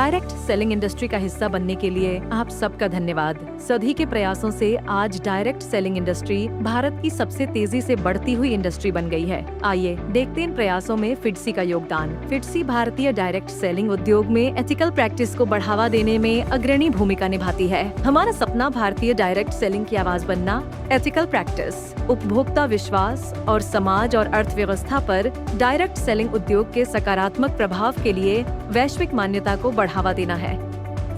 Direct selling industry का हिस्सा बनने के लिए आप सबका धन्यवाद। सभी के प्रयासों से आज डायरेक्ट सेलिंग इंडस्ट्री भारत की सबसे तेजी से बढ़ती हुई इंडस्ट्री बन गई है। आइए देखते हैं इन प्रयासों में फिटसी का योगदान। फिटसी भारतीय डायरेक्ट सेलिंग उद्योग में एथिकल प्रैक्टिस को बढ़ावा देने में अग्रणी भूमिका निभाती है। हमारा सपना भारतीय डायरेक्ट सेलिंग की आवाज बनना, एथिकल प्रैक्टिस, उपभोक्ता विश्वास और समाज और अर्थव्यवस्था पर डायरेक्ट सेलिंग उद्योग के सकारात्मक प्रभाव के लिए वैश्विक मान्यता को बढ़ावा देना है।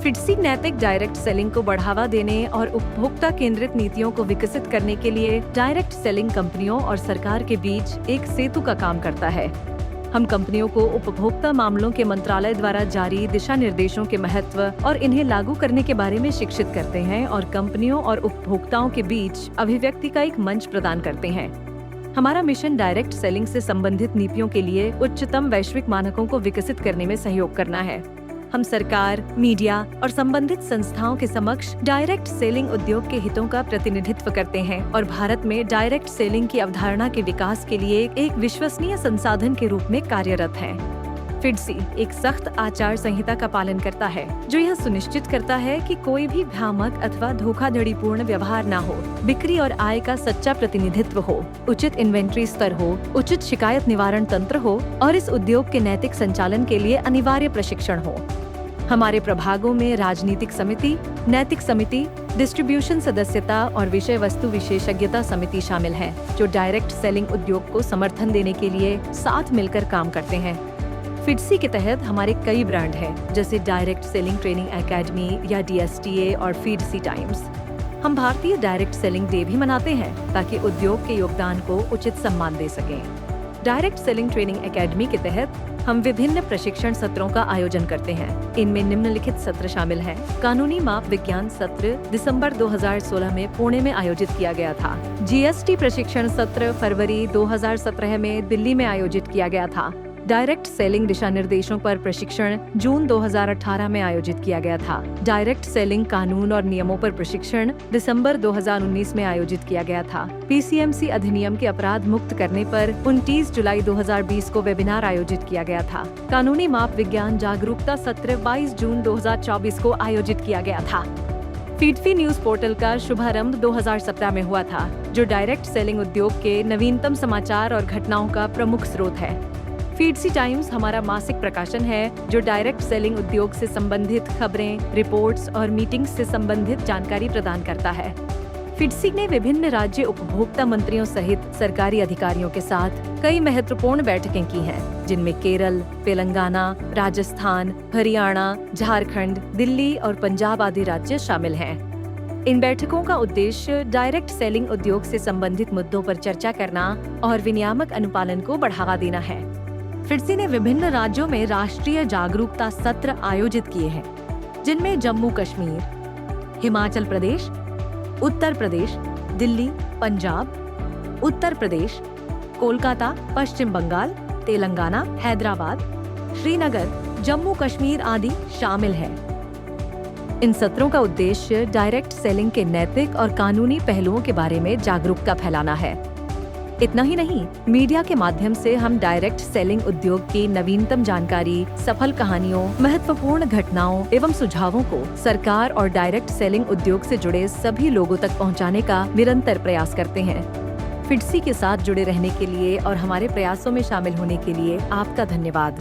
फिटसी नैतिक डायरेक्ट सेलिंग को बढ़ावा देने और उपभोक्ता केंद्रित नीतियों को विकसित करने के लिए डायरेक्ट सेलिंग कंपनियों और सरकार के बीच एक सेतु का काम करता है। हम कंपनियों को उपभोक्ता मामलों के मंत्रालय द्वारा जारी दिशा निर्देशों के महत्व और इन्हें लागू करने के बारे में शिक्षित करते हैं और कंपनियों और उपभोक्ताओं के बीच अभिव्यक्ति का एक मंच प्रदान करते हैं। हमारा मिशन डायरेक्ट सेलिंग से संबंधित नीतियों के लिए उच्चतम वैश्विक मानकों को विकसित करने में सहयोग करना है। हम सरकार, मीडिया और संबंधित संस्थाओं के समक्ष डायरेक्ट सेलिंग उद्योग के हितों का प्रतिनिधित्व करते हैं और भारत में डायरेक्ट सेलिंग की अवधारणा के विकास के लिए एक विश्वसनीय संसाधन के रूप में कार्यरत हैं। फिटसी एक सख्त आचार संहिता का पालन करता है जो यह सुनिश्चित करता है कि कोई भी भ्रामक अथवा धोखाधड़ीपूर्ण व्यवहार न हो, बिक्री और आय का सच्चा प्रतिनिधित्व हो, उचित इन्वेंट्री स्तर हो, उचित शिकायत निवारण तंत्र हो और इस उद्योग के नैतिक संचालन के लिए अनिवार्य प्रशिक्षण हो। हमारे प्रभागों में राजनीतिक समिति, नैतिक समिति, डिस्ट्रीब्यूशन सदस्यता और विषय वस्तु विशेषज्ञता समिति शामिल है जो डायरेक्ट सेलिंग उद्योग को समर्थन देने के लिए साथ मिलकर काम करते हैं। फिटसी के तहत हमारे कई ब्रांड हैं जैसे डायरेक्ट सेलिंग ट्रेनिंग एकेडमी या DSTA और फिटसी टाइम्स। हम भारतीय डायरेक्ट सेलिंग डे भी मनाते हैं ताकि उद्योग के योगदान को उचित सम्मान दे सकें। डायरेक्ट सेलिंग ट्रेनिंग एकेडमी के तहत हम विभिन्न प्रशिक्षण सत्रों का आयोजन करते हैं। इनमें निम्नलिखित सत्र शामिल हैं। कानूनी माप विज्ञान सत्र दिसंबर 2016 में पुणे में आयोजित किया गया था। GST प्रशिक्षण सत्र फरवरी 2017 में दिल्ली में आयोजित किया गया था। डायरेक्ट सेलिंग दिशा निर्देशों पर प्रशिक्षण जून 2018 में आयोजित किया गया था। डायरेक्ट सेलिंग कानून और नियमों पर प्रशिक्षण दिसंबर 2019 में आयोजित किया गया था। PCMC अधिनियम के अपराध मुक्त करने पर 29 जुलाई 2020 को वेबिनार आयोजित किया गया था। कानूनी माप विज्ञान जागरूकता सत्र 22 जून 2024 को आयोजित किया गया था। फिटसी न्यूज पोर्टल का शुभारंभ 2017 में हुआ था जो डायरेक्ट सेलिंग उद्योग के नवीनतम समाचार और घटनाओं का प्रमुख स्रोत है। फिटसी टाइम्स हमारा मासिक प्रकाशन है जो डायरेक्ट सेलिंग उद्योग से संबंधित खबरें, रिपोर्ट्स और मीटिंग्स से संबंधित जानकारी प्रदान करता है। फिटसी ने विभिन्न राज्य उपभोक्ता मंत्रियों सहित सरकारी अधिकारियों के साथ कई महत्वपूर्ण बैठकें की हैं, जिनमें केरल, तेलंगाना, राजस्थान, हरियाणा, झारखंड, दिल्ली और पंजाब आदि राज्य शामिल हैं। इन बैठकों का उद्देश्य डायरेक्ट सेलिंग उद्योग से संबंधित मुद्दों पर चर्चा करना और विनियामक अनुपालन को बढ़ावा देना है। फिटसी ने विभिन्न राज्यों में राष्ट्रीय जागरूकता सत्र आयोजित किए हैं, जिनमें जम्मू कश्मीर, हिमाचल प्रदेश, उत्तर प्रदेश, दिल्ली, पंजाब, उत्तर प्रदेश, कोलकाता, पश्चिम बंगाल, तेलंगाना, हैदराबाद, श्रीनगर, जम्मू कश्मीर आदि शामिल हैं। इन सत्रों का उद्देश्य डायरेक्ट सेलिंग के नैतिक और कानूनी पहलुओं के बारे में जागरूकता फैलाना है। इतना ही नहीं, मीडिया के माध्यम से हम डायरेक्ट सेलिंग उद्योग की नवीनतम जानकारी, सफल कहानियों, महत्वपूर्ण घटनाओं एवं सुझावों को सरकार और डायरेक्ट सेलिंग उद्योग से जुड़े सभी लोगों तक पहुंचाने का निरंतर प्रयास करते हैं। फिटसी के साथ जुड़े रहने के लिए और हमारे प्रयासों में शामिल होने के लिए आपका धन्यवाद।